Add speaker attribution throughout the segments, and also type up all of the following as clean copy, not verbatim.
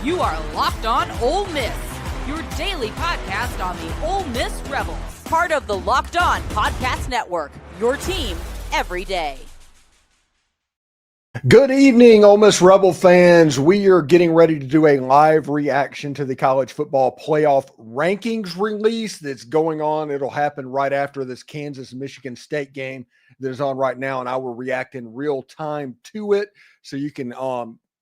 Speaker 1: You are Locked On Ole Miss, your daily podcast on the Ole Miss Rebels. Part of the Locked On Podcast Network, your team every day.
Speaker 2: Good evening, Ole Miss Rebel fans. We are getting ready to do a live reaction to the college football playoff rankings release that's going on. It'll happen right after this Kansas-Michigan State game that is on right now, and I will react in real time to it so you can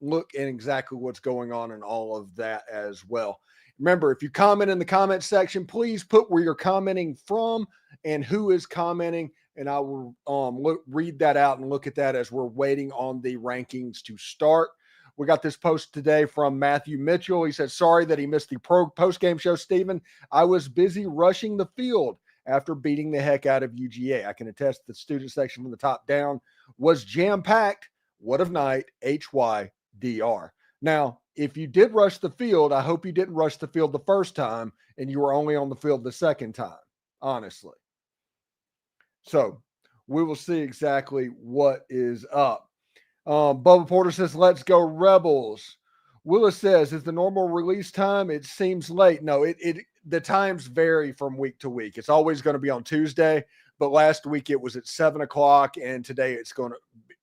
Speaker 2: look at exactly what's going on and all of that as well. Remember, if you comment in the comment section, please put where you're commenting from and who is commenting, and I will read that out and look at that as we're waiting on the rankings to start. We got this post today from Matthew Mitchell. He said, sorry that he missed the post-game show, Steven. I was busy rushing the field after beating the heck out of UGA. I can attest the student section from the top down was jam-packed. What of night, HYDR. Now, if you did rush the field, I hope you didn't rush the field the first time and you were only on the field the second time, honestly. So we will see exactly what is up. Bubba Porter says, let's go Rebels. Willis says, is the normal release time? It seems late. No, the times vary from week to week. It's always going to be on Tuesday, but last week it was at 7 o'clock, and today it's going to,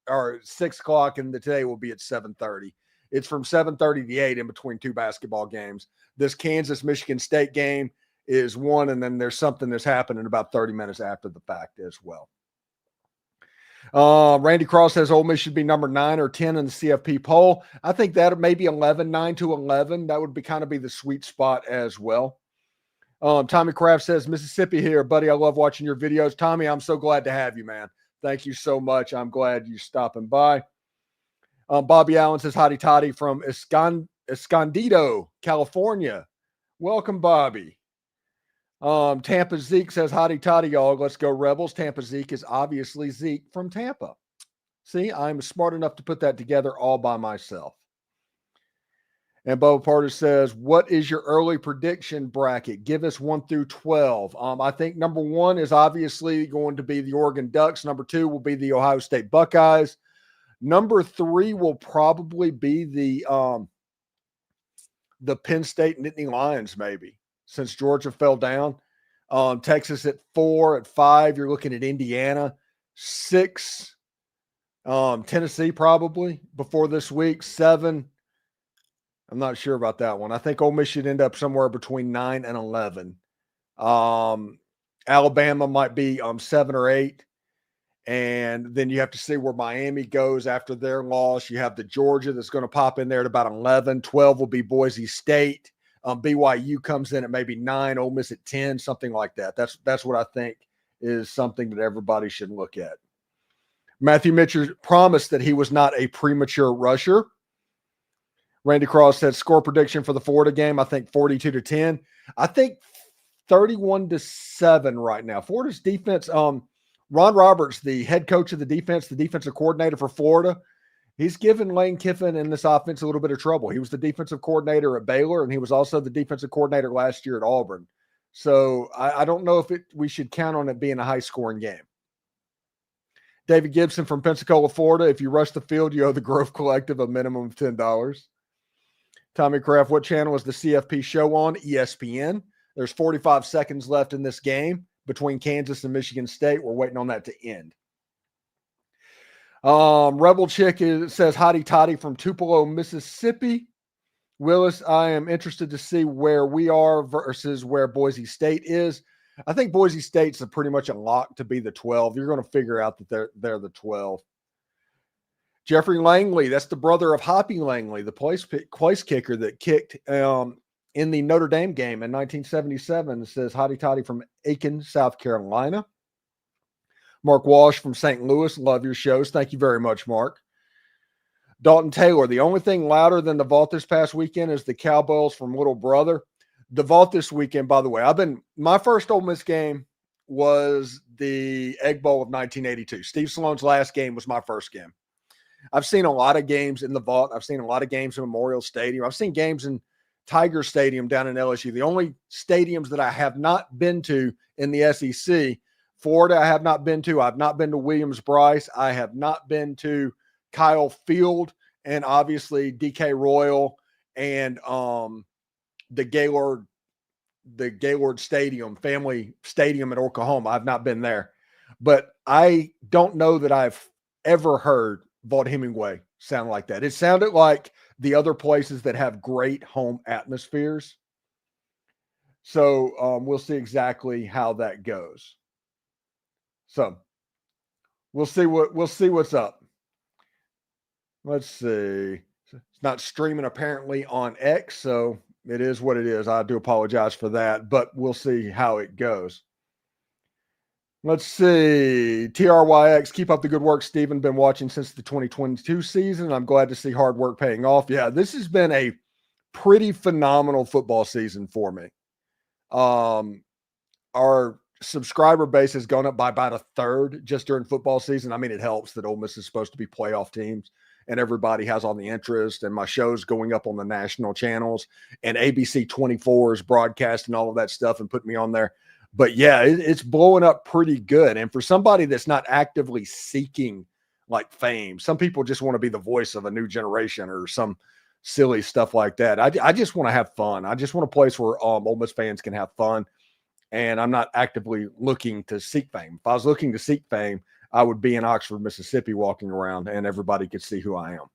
Speaker 2: or 6 o'clock, and today will be at 7:30. It's from 7:30 to 8 in between two basketball games. This Kansas-Michigan State game is one, and then there's something that's happening about 30 minutes after the fact as well. Randy Cross says Ole Miss should be number 9 or 10 in the CFP poll. I think that may be 11, 9 to 11. That would be kind of be the sweet spot as well. Tommy Kraft says, Mississippi here, buddy. I love watching your videos. Tommy, I'm so glad to have you, man. Thank you so much. I'm glad you're stopping by. Bobby Allen says, hotty toddy from Escondido, California. Welcome, Bobby. Tampa Zeke says, hotty toddy, y'all. Let's go Rebels. Tampa Zeke is obviously Zeke from Tampa. See, I'm smart enough to put that together all by myself. And Bubba Porter says, what is your early prediction bracket? Give us 1 through 12. I think number 1 is obviously going to be the Oregon Ducks. Number 2 will be the Ohio State Buckeyes. Number 3 will probably be the Penn State Nittany Lions, maybe, since Georgia fell down. Texas at 4. At 5, you're looking at Indiana. 6, Tennessee probably before this week. 7, I'm not sure about that one. I think Ole Miss should end up somewhere between 9 and 11. Alabama might be 7 or 8. And then you have to see where Miami goes after their loss. You have the Georgia that's going to pop in there at about 11. 12 will be Boise State. BYU comes in at maybe 9, Ole Miss at 10, something like that. That's what I think is something that everybody should look at. Matthew Mitchell promised that he was not a premature rusher. Randy Cross said score prediction for the Florida game, I think 42-10. I think 31-7 right now. Florida's defense, Ron Roberts, the head coach of the defensive coordinator for Florida, he's given Lane Kiffin and this offense a little bit of trouble. He was the defensive coordinator at Baylor, and he was also the defensive coordinator last year at Auburn. So I don't know if we should count on it being a high-scoring game. David Gibson from Pensacola, Florida, if you rush the field, you owe the Grove Collective a minimum of $10. Tommy Kraft, what channel is the CFP show on? ESPN. There's 45 seconds left in this game between Kansas and Michigan State. We're waiting on that to end. Rebel Chick says, hotty toddy from Tupelo, Mississippi. Willis, I am interested to see where we are versus where Boise State is. I think Boise State's pretty much a lock to be the 12. You're going to figure out that they're the 12. Jeffrey Langley, that's the brother of Hoppy Langley, the place kicker that kicked in the Notre Dame game in 1977. It says hotty toddy from Aiken, South Carolina. Mark Walsh from St. Louis, love your shows. Thank you very much, Mark. Dalton Taylor, the only thing louder than the vault this past weekend is the Cowbells from Little Brother. The vault this weekend, by the way, my first Ole Miss game was the Egg Bowl of 1982. Steve Salone's last game was my first game. I've seen a lot of games in the vault. I've seen a lot of games in Memorial Stadium. I've seen games in Tiger Stadium down in LSU. The only stadiums that I have not been to in the SEC, Florida I have not been to. I've not been to Williams-Brice. I have not been to Kyle Field, and obviously DK Royal and the Gaylord Stadium, family stadium at Oklahoma. I've not been there, but I don't know that I've ever heard Vaught Hemingway sound like that. It sounded like the other places that have great home atmospheres. So we'll see exactly how that goes. So we'll see what's up. Let's see. It's not streaming apparently on X, so it is what it is. I do apologize for that, but we'll see how it goes. Let's see. TRYX, keep up the good work, Steven. Been watching since the 2022 season. I'm glad to see hard work paying off. Yeah, this has been a pretty phenomenal football season for me. Our subscriber base has gone up by about a third just during football season. I mean, it helps that Ole Miss is supposed to be playoff teams and everybody has all the interest, and my show's going up on the national channels, and ABC 24 is broadcasting all of that stuff and putting me on there. But yeah, it's blowing up pretty good. And for somebody that's not actively seeking like fame, some people just want to be the voice of a new generation or some silly stuff like that. I just want to have fun. I just want a place where Ole Miss fans can have fun. And I'm not actively looking to seek fame. If I was looking to seek fame, I would be in Oxford, Mississippi, walking around and everybody could see who I am.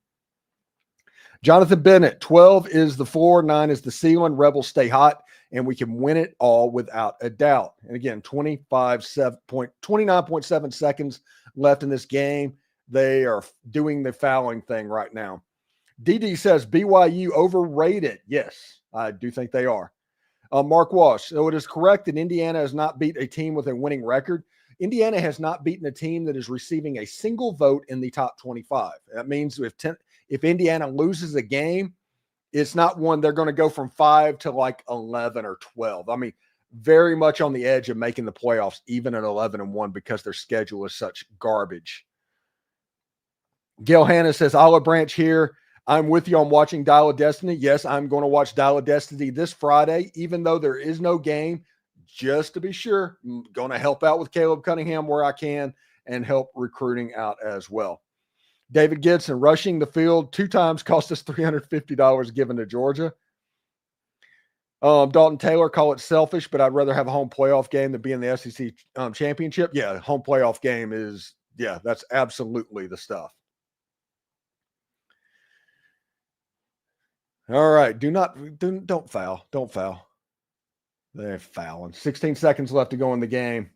Speaker 2: Jonathan Bennett, 12 is the floor, 9 is the ceiling. Rebels stay hot, and we can win it all without a doubt. And again, 29.7 seconds left in this game. They are doing the fouling thing right now. DD says BYU overrated. Yes, I do think they are. Mark Walsh, so it is correct that Indiana has not beat a team with a winning record. Indiana has not beaten a team that is receiving a single vote in the top 25. That means if Indiana loses a game, it's not one they're going to go from 5 to like 11 or 12. I mean, very much on the edge of making the playoffs, even at 11-1, because their schedule is such garbage. Gail Hanna says, Olive Branch here. I'm with you on watching Dial of Destiny. Yes, I'm going to watch Dial of Destiny this Friday, even though there is no game. Just to be sure, I'm going to help out with Caleb Cunningham where I can and help recruiting out as well. David Gibson, rushing the field 2 times cost us $350 given to Georgia. Dalton Taylor, call it selfish, but I'd rather have a home playoff game than be in the SEC championship. Yeah, home playoff game is, yeah, that's absolutely the stuff. All right, don't foul. Don't foul. They're fouling. 16 seconds left to go in the game.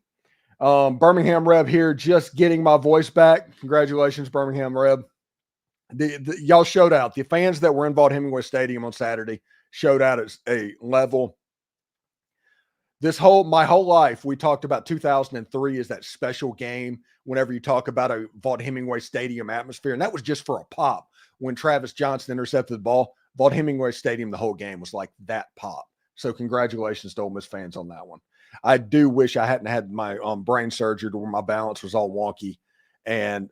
Speaker 2: Birmingham Reb here, just getting my voice back. Congratulations, Birmingham Reb. Y'all showed out. The fans that were in Vaught Hemingway Stadium on Saturday showed out at a level. My whole life, we talked about 2003 as that special game whenever you talk about a Vaught Hemingway Stadium atmosphere. And that was just for a pop. When Travis Johnson intercepted the ball, Vaught Hemingway Stadium, the whole game was like that pop. So congratulations to Ole Miss fans on that one. I do wish I hadn't had my brain surgery to where my balance was all wonky, and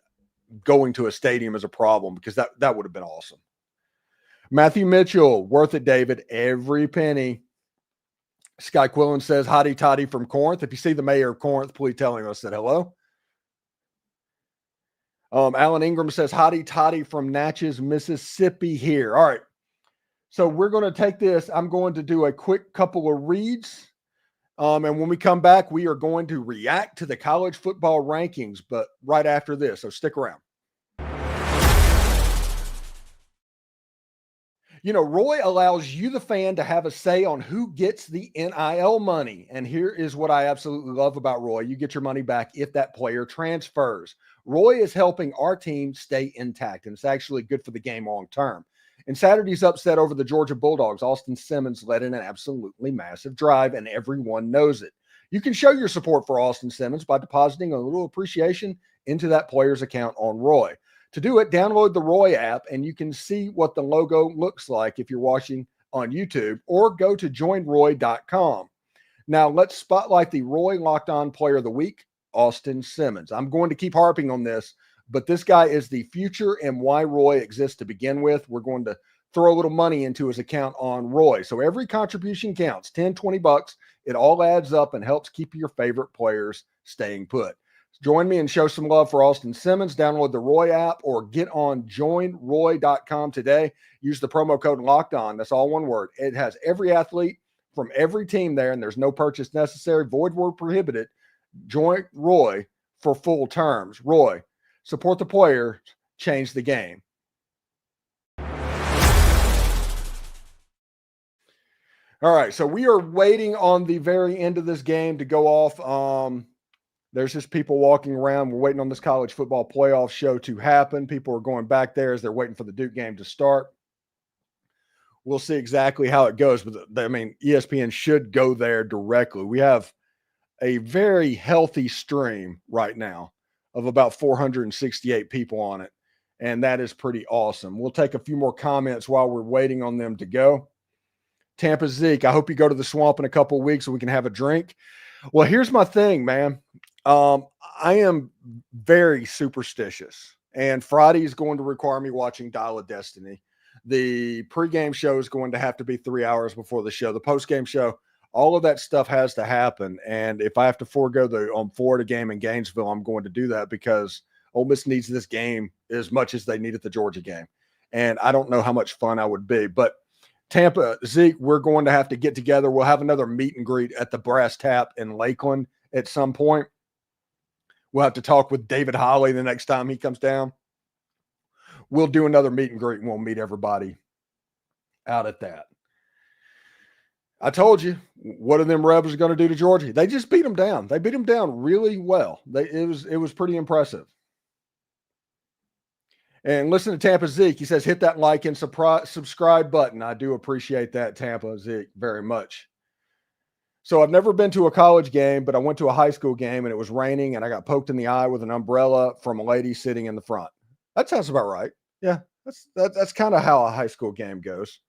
Speaker 2: going to a stadium is a problem, because that would have been awesome. Matthew Mitchell, worth it, David. Every penny. Sky Quillen says, hotty toddy from Corinth. If you see the mayor of Corinth, please tell him I said hello. Alan Ingram says, hotty toddy from Natchez, Mississippi here. All right. So we're going to take this. I'm going to do a quick couple of reads. And when we come back, we are going to react to the college football rankings, but right after this. So stick around. You know, Roy allows you, the fan, to have a say on who gets the NIL money. And here is what I absolutely love about Roy. You get your money back if that player transfers. Roy is helping our team stay intact, and it's actually good for the game long term. In Saturday's upset over the Georgia Bulldogs, Austin Simmons led in an absolutely massive drive, and everyone knows it. You can show your support for Austin Simmons by depositing a little appreciation into that player's account on Roy. To do it, download the Roy app, and you can see what the logo looks like if you're watching on YouTube, or go to joinroy.com. Now, let's spotlight the Roy Locked On Player of the Week, Austin Simmons. I'm going to keep harping on this, but this guy is the future and why Roy exists to begin with. We're going to throw a little money into his account on Roy. So every contribution counts, $10, $20. It all adds up and helps keep your favorite players staying put. Join me and show some love for Austin Simmons. Download the Roy app or get on joinroy.com today. Use the promo code Locked On. That's all one word. It has every athlete from every team there, and there's no purchase necessary. Void where prohibited. Join Roy for full terms. Roy, support the players, change the game. All right, so we are waiting on the very end of this game to go off. There's just people walking around. We're waiting on this college football playoff show to happen. People are going back there as they're waiting for the Duke game to start. We'll see exactly how it goes, but I mean, ESPN should go there directly. We have a very healthy stream right now of about 468 people on it, and that is pretty awesome. We'll take a few more comments while we're waiting on them to go. Tampa Zeke, I hope you go to the swamp in a couple of weeks so we can have a drink. Well, here's my thing, man. I am very superstitious, and Friday is going to require me watching Dial of Destiny. The pregame show is going to have to be 3 hours before the show. The postgame show, all of that stuff has to happen. And if I have to forego the Florida game in Gainesville, I'm going to do that because Ole Miss needs this game as much as they needed the Georgia game. And I don't know how much fun I would be, but Tampa, Zeke, we're going to have to get together. We'll have another meet and greet at the Brass Tap in Lakeland at some point. We'll have to talk with David Holly the next time he comes down. We'll do another meet and greet, and we'll meet everybody out at that. I told you, what are them Rebels going to do to Georgia? They just beat them down. They beat them down really well. It was pretty impressive. And listen to Tampa Zeke. He says, hit that like and subscribe button. I do appreciate that, Tampa Zeke, very much. So I've never been to a college game, but I went to a high school game, and it was raining, and I got poked in the eye with an umbrella from a lady sitting in the front. That sounds about right. Yeah, that's kind of how a high school game goes.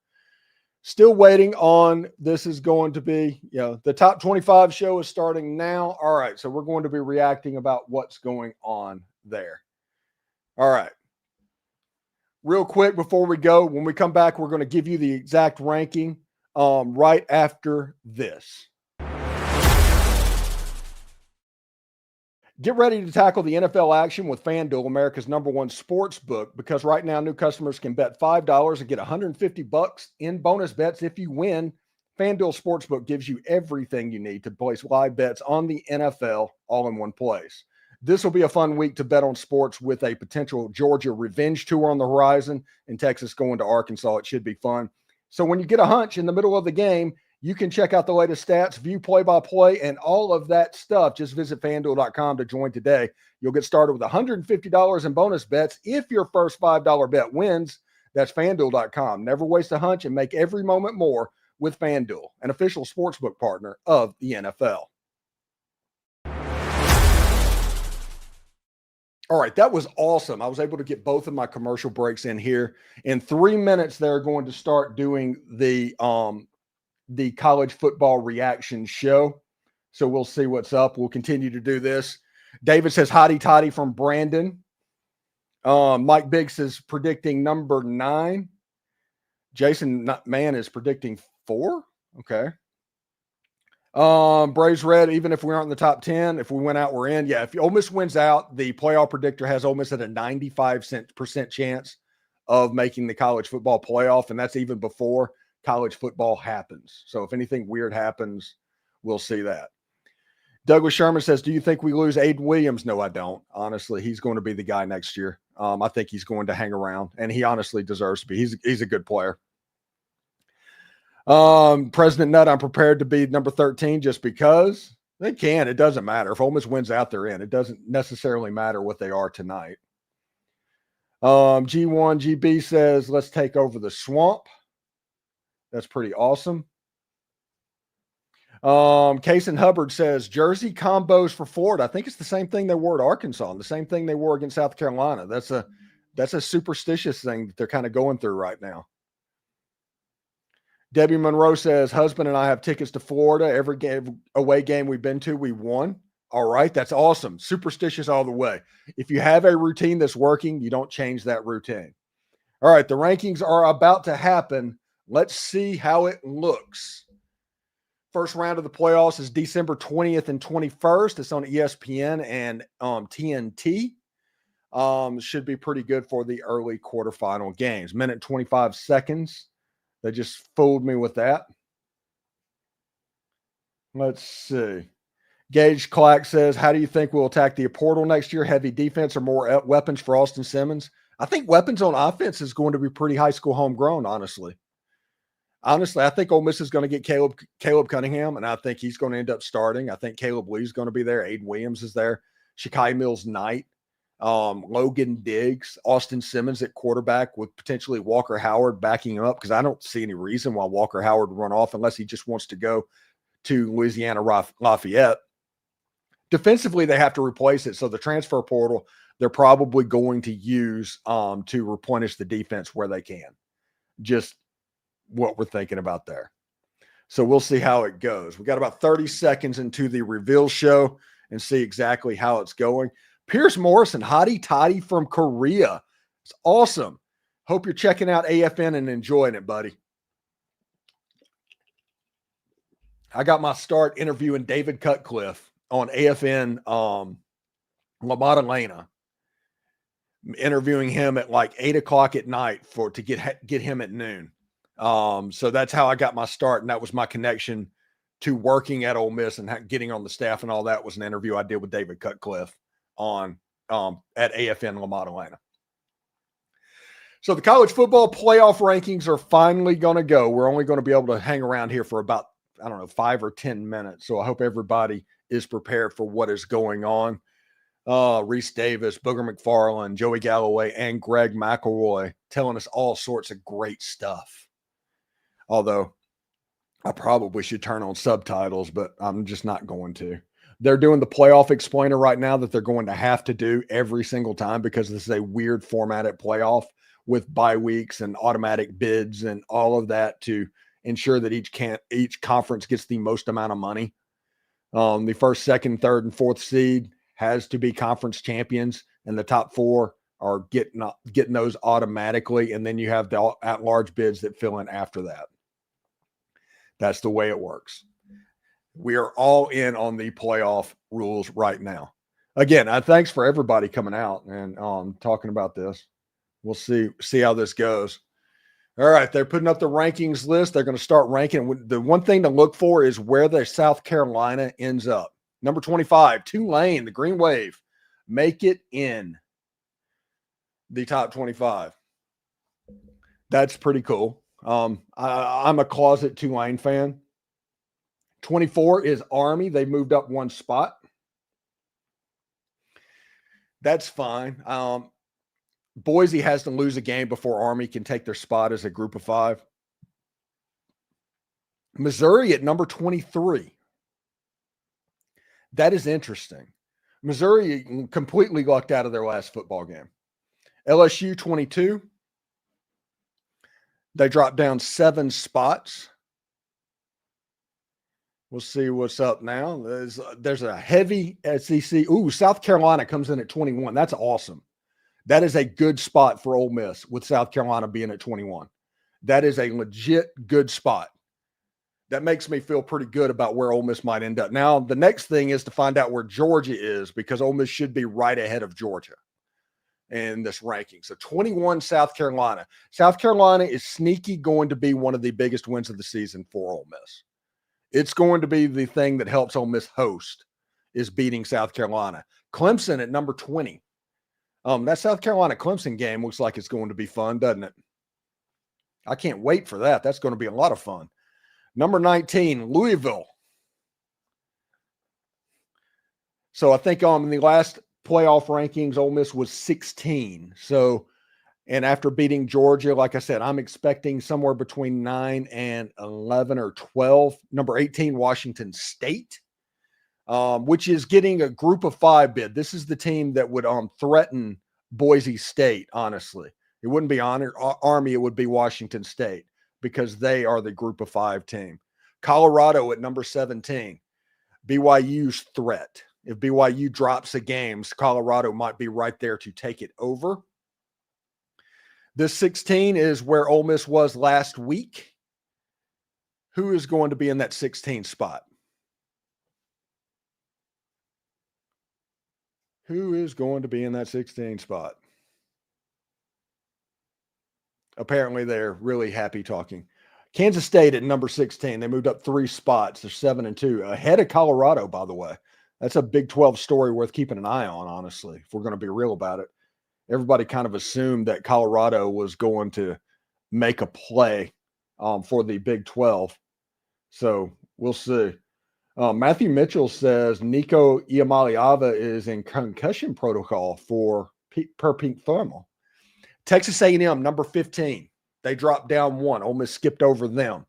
Speaker 2: Still waiting on, this is going to be, the top 25 show is starting now. All right, so we're going to be reacting about what's going on there. All right. Real quick before we go, when we come back, we're going to give you the exact ranking right after this. Get ready to tackle the NFL action with FanDuel, America's #1 sports book, because right now new customers can bet $5 and get $150 in bonus bets if you win. FanDuel Sportsbook gives you everything you need to place live bets on the NFL all in one place. This will be a fun week to bet on sports with a potential Georgia revenge tour on the horizon and Texas going to Arkansas. It should be fun. So when you get a hunch in the middle of the game, you can check out the latest stats, view play-by-play, and all of that stuff. Just visit FanDuel.com to join today. You'll get started with $150 in bonus bets if your first $5 bet wins. That's FanDuel.com. Never waste a hunch and make every moment more with FanDuel, an official sportsbook partner of the NFL. All right, that was awesome. I was able to get both of my commercial breaks in here. In 3 minutes, they're going to start doing the college football reaction show. So we'll see what's up. We'll continue to do this. David says, hotty toddy from Brandon. Mike Biggs is predicting number 9. Jason Mann is predicting 4. Okay. Braves Red, even if we aren't in the top 10, if we went out, we're in. Yeah, if Ole Miss wins out, the playoff predictor has Ole Miss at a 95% chance of making the college football playoff, and that's even before college football happens. So if anything weird happens, we'll see that. Douglas Sherman says, do you think we lose Aiden Williams? No, I don't. Honestly, he's going to be the guy next year. I think he's going to hang around, and he honestly deserves to be. He's a good player. President Nutt, I'm prepared to be number 13 just because they can. It doesn't matter. If Ole Miss wins out, they're in. It doesn't necessarily matter what they are tonight. G1 GB says, let's take over the swamp. That's pretty awesome. Kason Hubbard says, jersey combos for Florida. I think it's the same thing they wore at Arkansas and the same thing they wore against South Carolina. That's a superstitious thing that they're kind of going through right now. Debbie Monroe says, husband and I have tickets to Florida. Every away game we've been to, we won. All right, that's awesome. Superstitious all the way. If you have a routine that's working, you don't change that routine. All right, the rankings are about to happen. Let's see how it looks. First round of the playoffs is December 20th and 21st. It's on ESPN and TNT. Should be pretty good for the early quarterfinal games. Minute 25 seconds. They just fooled me with that. Let's see. Gage Clack says, how do you think we'll attack the portal next year? Heavy defense or more weapons for Austin Simmons? I think weapons on offense is going to be pretty high school homegrown, honestly. I think Ole Miss is going to get Caleb Cunningham, and I think he's going to end up starting. I think Caleb Lee's going to be there. Aiden Williams is there. Shakai Mills-Knight, Logan Diggs, Austin Simmons at quarterback with potentially Walker Howard backing him up, because I don't see any reason why Walker Howard would run off unless he just wants to go to Louisiana Lafayette. Defensively, they have to replace it. So the transfer portal, they're probably going to use to replenish the defense where they can. Just what we're thinking about there. So we'll see how it goes. We got about 30 seconds into the reveal show and see exactly how it's going. Pierce Morrison, hottie toddy from Korea. It's awesome. Hope you're checking out AFN and enjoying it, buddy. I got my start interviewing David Cutcliffe on AFN La Maddalena, interviewing him at like 8 o'clock at night to get him at noon. So that's how I got my start, and that was my connection to working at Ole Miss and getting on the staff, and all that was an interview I did with David Cutcliffe on at AFN La Maddalena. So the college football playoff rankings are finally going to go. We're only going to be able to hang around here for about, 5 or 10 minutes. So I hope everybody is prepared for what is going on. Reese Davis, Booger McFarland, Joey Galloway, and Greg McElroy telling us all sorts of great stuff. Although I probably should turn on subtitles, but I'm just not going to. They're doing the playoff explainer right now that they're going to have to do every single time, because this is a weird formatted playoff with bye weeks and automatic bids and all of that to ensure that each conference gets the most amount of money. The first, second, third, and fourth seed has to be conference champions, and the top four are getting those automatically, and then you have the at-large bids that fill in after that. That's the way it works. We are all in on the playoff rules right now. Again, thanks for everybody coming out and talking about this. We'll see how this goes. All right, they're putting up the rankings list. They're going to start ranking. The one thing to look for is where the South Carolina ends up. Number 25, Tulane, the Green Wave, make it in the top 25. That's pretty cool. I'm a closet Tulane fan. 24 is Army. They moved up one spot. That's fine. Boise has to lose a game before Army can take their spot as a group of 5. Missouri at number 23. That is interesting. Missouri completely lucked out of their last football game. LSU 22. They dropped down 7 spots. We'll see what's up now. There's a heavy SEC. Ooh, South Carolina comes in at 21. That's awesome. That is a good spot for Ole Miss with South Carolina being at 21. That is a legit good spot. That makes me feel pretty good about where Ole Miss might end up. Now, the next thing is to find out where Georgia is, because Ole Miss should be right ahead of Georgia in this ranking. So 21, South Carolina. South Carolina is sneaky going to be one of the biggest wins of the season for Ole Miss. It's going to be the thing that helps Ole Miss host, is beating South Carolina. Clemson at number 20. That South Carolina-Clemson game looks like it's going to be fun, doesn't it? I can't wait for that. That's going to be a lot of fun. Number 19, Louisville. So I think in the last playoff rankings, Ole Miss was 16. So, and after beating Georgia, like I said, I'm expecting somewhere between 9 and 11 or 12. Number 18, Washington State, which is getting a group of 5 bid. This is the team that would threaten Boise State, honestly. It wouldn't be Army, it would be Washington State, because they are the group of 5 team. Colorado at number 17. BYU's threat. If BYU drops a game, Colorado might be right there to take it over. This 16 is where Ole Miss was last week. Who is going to be in that 16 spot? Who is going to be in that 16 spot? Apparently, they're really happy talking. Kansas State at number 16. They moved up 3 spots. They're 7-2, ahead of Colorado, by the way. That's a Big 12 story worth keeping an eye on, honestly, if we're going to be real about it. Everybody kind of assumed that Colorado was going to make a play for the Big 12. So we'll see. Matthew Mitchell says Nico Iamaleava is in concussion protocol per Pink Thermal. Texas A&M, number 15. They dropped down 1. Ole Miss skipped over them.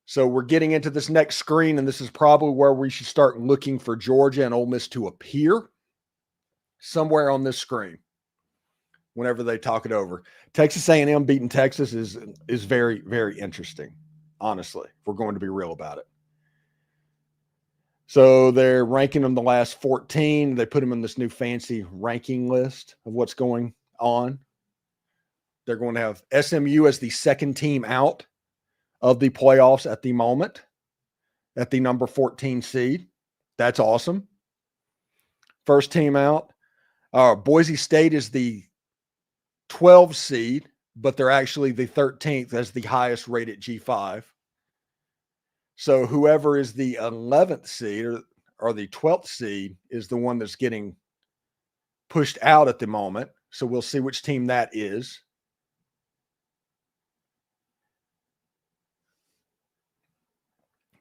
Speaker 2: So we're getting into this next screen, and this is probably where we should start looking for Georgia and Ole Miss to appear somewhere on this screen whenever they talk it over. Texas A&M beating Texas is very, very interesting, honestly, if we're going to be real about it. So they're ranking them the last 14. They put them in this new fancy ranking list of what's going on. They're going to have SMU as the second team out of the playoffs at the moment, at the number 14 seed. That's awesome. First team out. Boise State is the 12 seed, but they're actually the 13th as the highest rated G5. So whoever is the 11th seed or the 12th seed is the one that's getting pushed out at the moment. So we'll see which team that is.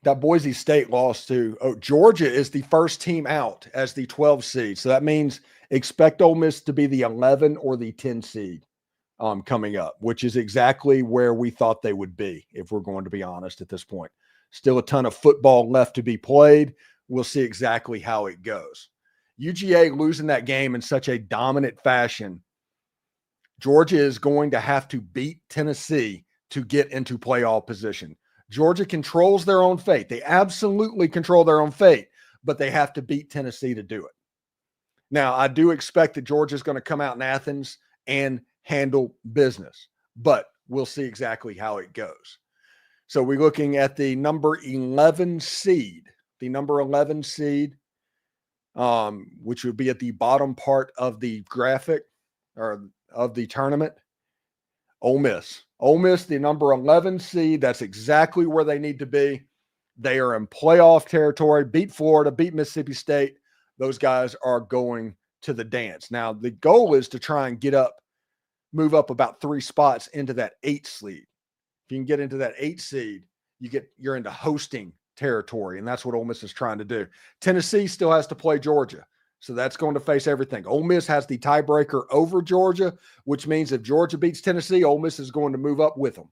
Speaker 2: That Boise State lost to Georgia is the first team out as the 12 seed. So that means expect Ole Miss to be the 11 or the 10 seed coming up, which is exactly where we thought they would be, if we're going to be honest at this point. Still a ton of football left to be played. We'll see exactly how it goes. UGA losing that game in such a dominant fashion. Georgia is going to have to beat Tennessee to get into playoff position. Georgia controls their own fate. They absolutely control their own fate, but they have to beat Tennessee to do it. Now, I do expect that Georgia is going to come out in Athens and handle business, but we'll see exactly how it goes. So we're looking at the number 11 seed, which would be at the bottom part of the graphic or of the tournament. Ole Miss. Ole Miss, the number 11 seed. That's exactly where they need to be. They are in playoff territory. Beat Florida, beat Mississippi State. Those guys are going to the dance. Now, the goal is to try and move up about 3 spots into that 8 seed. If you can get into that 8 seed, you're into hosting territory, and that's what Ole Miss is trying to do. Tennessee still has to play Georgia, so that's going to face everything. Ole Miss has the tiebreaker over Georgia, which means if Georgia beats Tennessee, Ole Miss is going to move up with them.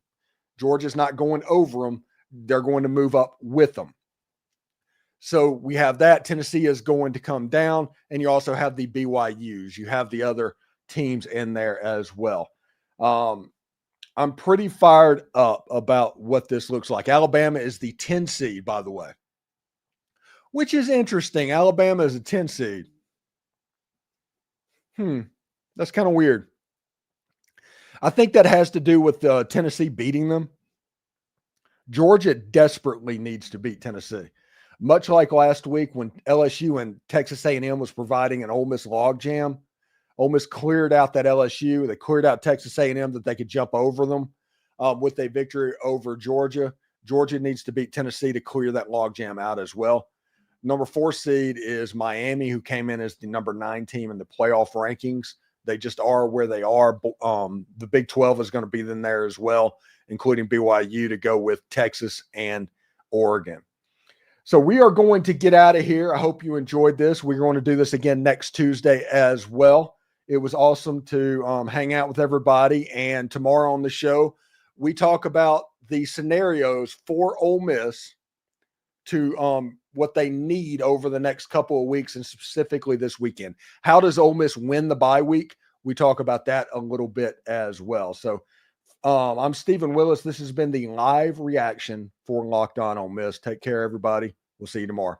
Speaker 2: Georgia's not going over them. They're going to move up with them. So we have that. Tennessee is going to come down, and you also have the BYUs. You have the other teams in there as well. I'm pretty fired up about what this looks like. Alabama is the 10 seed, by the way, which is interesting. Alabama is a 10 seed. That's kind of weird. I think that has to do with Tennessee beating them. Georgia desperately needs to beat Tennessee. Much like last week when LSU and Texas A&M was providing an Ole Miss logjam. Ole Miss cleared out that LSU. They cleared out Texas A&M that they could jump over them with a victory over Georgia. Georgia needs to beat Tennessee to clear that logjam out as well. Number 4 seed is Miami, who came in as the number 9 team in the playoff rankings. They just are where they are. The Big 12 is going to be in there as well, including BYU to go with Texas and Oregon. So we are going to get out of here. I hope you enjoyed this. We're going to do this again next Tuesday as well. It was awesome to hang out with everybody. And tomorrow on the show, we talk about the scenarios for Ole Miss to what they need over the next couple of weeks and specifically this weekend. How does Ole Miss win the bye week? We talk about that a little bit as well. So I'm Steven Willis. This has been the live reaction for Locked On Ole Miss. Take care, everybody. We'll see you tomorrow.